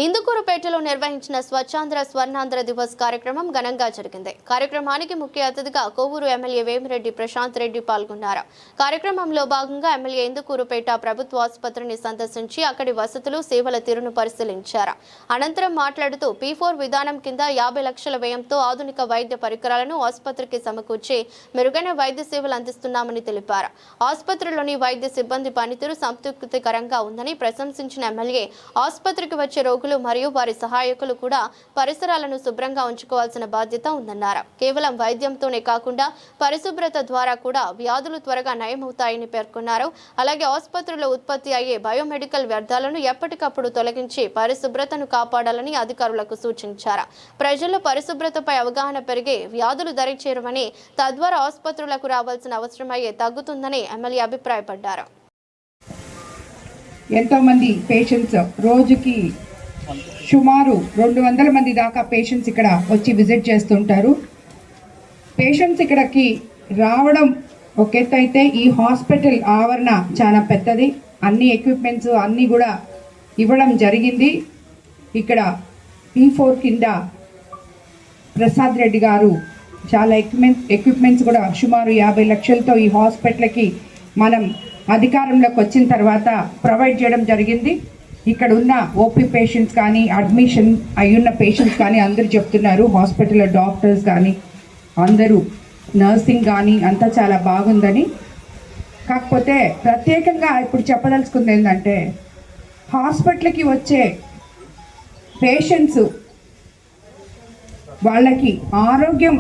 ఇందుకూరుపేటలో నిర్వహించిన స్వచ్ఛాంధ్ర స్వర్ణాంధ్ర దివస్ కార్యక్రమం ఘనంగా జరిగింది. కార్యక్రమానికి ముఖ్య అతిథిగా కొవ్వూరు ఎమ్మెల్యే వేమిరెడ్డి ప్రశాంత్ రెడ్డి పాల్గొన్నారు. కార్యక్రమంలో భాగంగా ఎమ్మెల్యే ఇందుకూరుపేట ప్రభుత్వ ఆసుపత్రిని సందర్శించి అక్కడి వసతులు, సేవల తీరును పరిశీలించారు. అనంతరం మాట్లాడుతూ P4 విధానం కింద 50 లక్షల వ్యయంతో ఆధునిక వైద్య పరికరాలను ఆసుపత్రికి సమకూర్చి మెరుగైన వైద్య సేవలు అందిస్తున్నామని తెలిపారు. ఆసుపత్రిలోని వైద్య సిబ్బంది పనితీరు సంతృప్తికరంగా ఉందని ప్రశంసించిన ఎమ్మెల్యే ఆసుపత్రికి వచ్చే మరియు వారి సహాయకులు కూడా పరిసరాలను శుభ్రంగా ఉంచుకోవాల్సిన బాధ్యత ఉందన్నారు. కేవలం వైద్యంతోనే కాకుండా పరిశుభ్రత ద్వారా కూడా వ్యాధులు త్వరగా నయమవుతాయని పేర్కొన్నారు. అలాగే ఆసుపత్రిలో ఉత్పత్తి అయ్యే బయోమెడికల్ వ్యర్థాలను ఎప్పటికప్పుడు తొలగించి పరిశుభ్రతను కాపాడాలని అధికారులకు సూచించారు. ప్రజల్లో పరిశుభ్రతపై అవగాహన పెరిగి వ్యాధులు దరిచేరువని, తద్వారా ఆసుపత్రులకు రావాల్సిన అవసరమయ్యే తగ్గుతుందని ఎమ్మెల్యే అభిప్రాయపడ్డారు. ఎంతో మంది పేషెంట్స్ రోజుకి సుమారు 200 మంది దాకా పేషెంట్స్ ఇక్కడ వచ్చి విజిట్ చేస్తుంటారు. పేషెంట్స్ ఇక్కడికి రావడం ఒక ఎత్తు అయితే ఈ హాస్పిటల్ ఆవరణ చాలా పెద్దది. అన్ని ఎక్విప్మెంట్స్ అన్నీ కూడా ఇవ్వడం జరిగింది. ఇక్కడ P4 కింద ప్రసాద్ రెడ్డి గారు చాలా ఎక్విప్మెంట్స్ కూడా సుమారు 50 లక్షలతో ఈ హాస్పిటల్కి మనం అధికారంలోకి వచ్చిన తర్వాత ప్రొవైడ్ చేయడం జరిగింది. ఇక్కడ ఉన్న ఓపీ పేషెంట్స్ కానీ, అడ్మిషన్ అయ్యున్న పేషెంట్స్ కానీ అందరూ చెప్తున్నారు, హాస్పిటల్లో డాక్టర్స్ కానీ అందరూ, నర్సింగ్ కానీ అంతా చాలా బాగుందని. కాకపోతే ప్రత్యేకంగా ఇప్పుడు చెప్పదలుచుకుంది ఏంటంటే, హాస్పిటల్కి వచ్చే పేషెంట్స్ వాళ్ళకి ఆరోగ్యం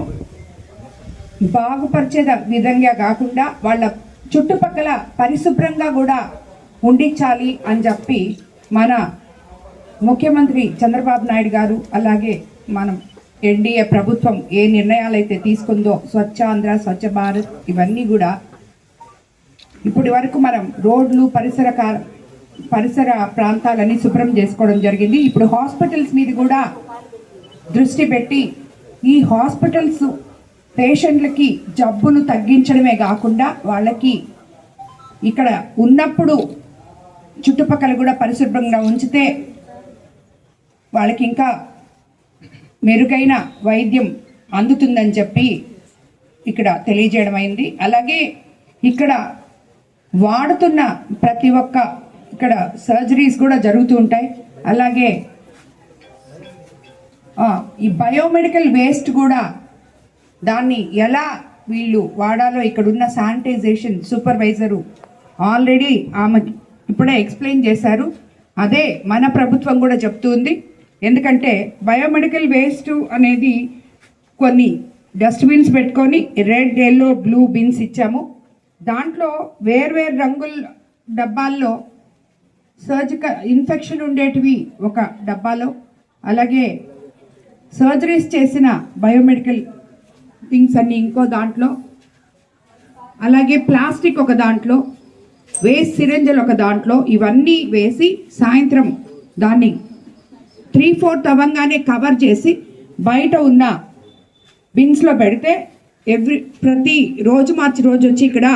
బాగుపరిచే విధంగా కాకుండా వాళ్ళ చుట్టుపక్కల పరిశుభ్రంగా కూడా ఉండించాలి అని చెప్పి మన ముఖ్యమంత్రి చంద్రబాబు నాయుడు గారు, అలాగే మనం ఎన్డీఏ ప్రభుత్వం ఏ నిర్ణయాలు అయితే తీసుకుందో, స్వచ్ఛాంధ్ర, స్వచ్ఛ భారత్, ఇవన్నీ కూడా ఇప్పటి వరకు మనం రోడ్లు, పరిసర ప్రాంతాలన్నీ శుభ్రం చేసుకోవడం జరిగింది. ఇప్పుడు హాస్పిటల్స్ మీద కూడా దృష్టి పెట్టి ఈ హాస్పిటల్స్ పేషెంట్లకి జబ్బులు తగ్గించడమే కాకుండా వాళ్ళకి ఇక్కడ ఉన్నప్పుడు చుట్టుపక్కల కూడా పరిశుభ్రంగా ఉంచితే వాళ్ళకి ఇంకా మెరుగైన వైద్యం అందుతుందని చెప్పి ఇక్కడ తెలియజేయడం అయింది. అలాగే ఇక్కడ వాడుతున్న ప్రతి ఒక్క ఇక్కడ సర్జరీస్ కూడా జరుగుతూ ఉంటాయి. అలాగే ఈ బయోమెడికల్ వేస్ట్ కూడా దాన్ని ఎలా వీళ్ళు వాడాలో ఇక్కడున్న శానిటైజేషన్ సూపర్వైజరు ఆల్రెడీ ఆమెకి ఇప్పుడే ఎక్స్ప్లెయిన్ చేశారు. అదే మన ప్రభుత్వం కూడా చెప్తుంది. ఎందుకంటే బయోమెడికల్ వేస్ట్ అనేది కొన్ని డస్ట్బిన్స్ పెట్టుకొని రెడ్, ఎల్లో, బ్లూ బిన్స్ ఇచ్చాము. దాంట్లో వేర్వేరు రంగుల డబ్బాల్లో సర్జికల్ ఇన్ఫెక్షన్ ఉండేటివి ఒక డబ్బాలో, అలాగే సర్జరీస్ చేసిన బయోమెడికల్ థింగ్స్ అన్నీ ఇంకో దాంట్లో, అలాగే ప్లాస్టిక్ ఒక దాంట్లో, వేస్ట్ సిరంజలు ఒక దాంట్లో, ఇవన్నీ వేసి సాయంత్రం దాన్ని 3/4 అవ్వగానే కవర్ చేసి బయట ఉన్న బిన్స్లో పెడితే ప్రతి రోజు మార్చి రోజు వచ్చి ఇక్కడ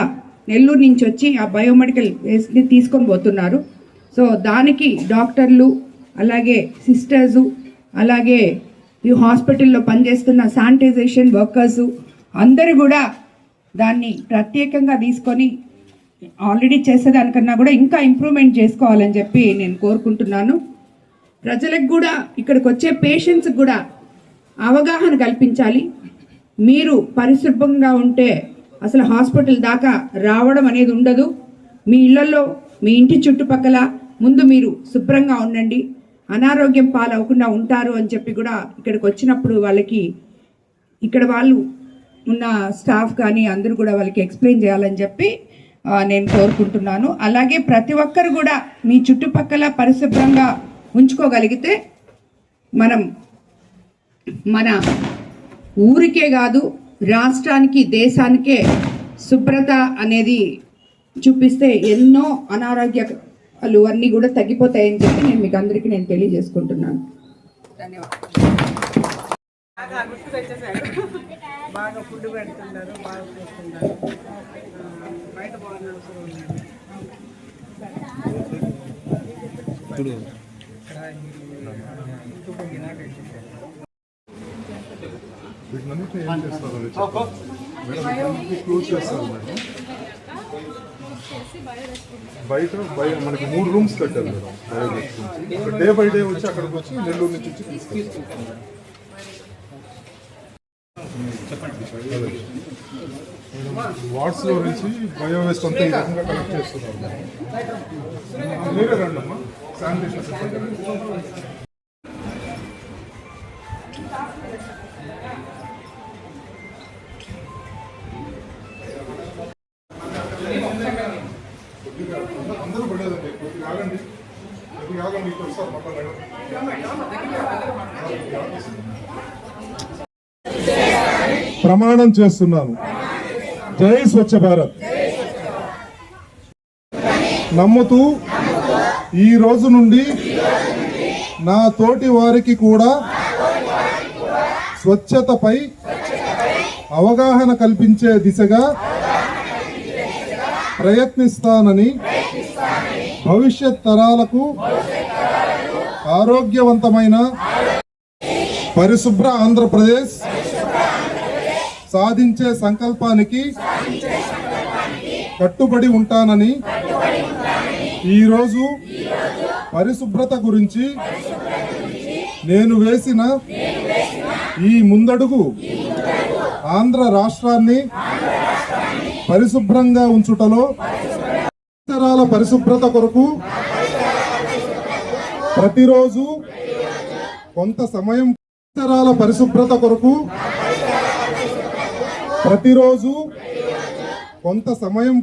నెల్లూరు నుంచి వచ్చి ఆ బయోమెడికల్ వేస్ట్ని తీసుకొని పోతున్నారు. సో దానికి డాక్టర్లు, అలాగే సిస్టర్సు, అలాగే ఈ హాస్పిటల్లో పనిచేస్తున్న శానిటైజేషన్ వర్కర్సు అందరూ కూడా దాన్ని ప్రత్యేకంగా తీసుకొని ఆల్రెడీ చేసేదానికన్నా కూడా ఇంకా ఇంప్రూవ్మెంట్ చేసుకోవాలని చెప్పి నేను కోరుకుంటున్నాను. ప్రజలకు కూడా, ఇక్కడికి వచ్చే పేషెంట్స్కి కూడా అవగాహన కల్పించాలి. మీరు పరిశుభ్రంగా ఉంటే అసలు హాస్పిటల్ దాకా రావడం అనేది ఉండదు. మీ ఇళ్లలో, మీ ఇంటి చుట్టుపక్కల ముందు మీరు శుభ్రంగా ఉండండి, అనారోగ్యం పాలవకుండా ఉంటారు అని చెప్పి కూడా ఇక్కడికి వచ్చినప్పుడు వాళ్ళకి, ఇక్కడ వాళ్ళు ఉన్న స్టాఫ్ కానీ అందరూ కూడా వాళ్ళకి ఎక్స్ప్లెయిన్ చేయాలని చెప్పి నేను కోరుకుంటున్నాను. అలాగే ప్రతి ఒక్కరు కూడా మీ చుట్టుపక్కల పరిశుభ్రంగా ఉంచుకోగలిగితే మనం మన ఊరికే కాదు రాష్ట్రానికి, దేశానికే శుభ్రత అనేది చూపిస్తే ఎన్నో అనారోగ్యాలు అన్నీ కూడా తగ్గిపోతాయని చెప్పి నేను మీకు అందరికీ నేను తెలియజేసుకుంటున్నాను. బాగా ఫుడ్ పెడుతున్నారు, బాగా చూస్తున్నారు, బయట బాగున్నారు. వీటినన్నింటినీ ఏం చేస్తారు మేడం, క్లోజ్ చేస్తారు మేడం. బయట మనకి 3 రూమ్స్ కట్టారు మేడం. డే బై డే వచ్చి అక్కడికి వచ్చి నెల్లూరు నుంచి వచ్చి తీసుకొస్తారు. వార్డ్స్ లో నుంచి బయో వేస్ట్ అంతా ఈ రకంగా కలెక్ట్ చేస్తున్నారు. మీరే రండి అమ్మా, శానిటేషన్ అందరూ పడేదండి. కొద్దిగా ఆగండి, కొద్దిగా ఆగండి, ఇక్కడ వస్తారు మళ్ళీ మేడం. ప్రమాణం చేస్తున్నాను. జై స్వచ్ఛ భారత్. నమ్ముతూ ఈ రోజు నుండి నా తోటి వారికి కూడా స్వచ్ఛతపై అవగాహన కల్పించే దిశగా ప్రయత్నిస్తానని, భవిష్యత్ తరాలకు ఆరోగ్యవంతమైన పరిశుభ్ర ఆంధ్రప్రదేశ్ సాధించే సంకల్పానికి కట్టుబడి ఉంటానని, ఈరోజు పరిశుభ్రత గురించి నేను వేసిన ఈ ముందడుగు ఆంధ్ర రాష్ట్రాన్ని పరిశుభ్రంగా ఉంచుటలో, పరిసరాల పరిశుభ్రత కొరకు ప్రతిరోజు కొంత సమయం, పరిసరాల పరిశుభ్రత కొరకు ప్రతిరోజు కొంత సమయం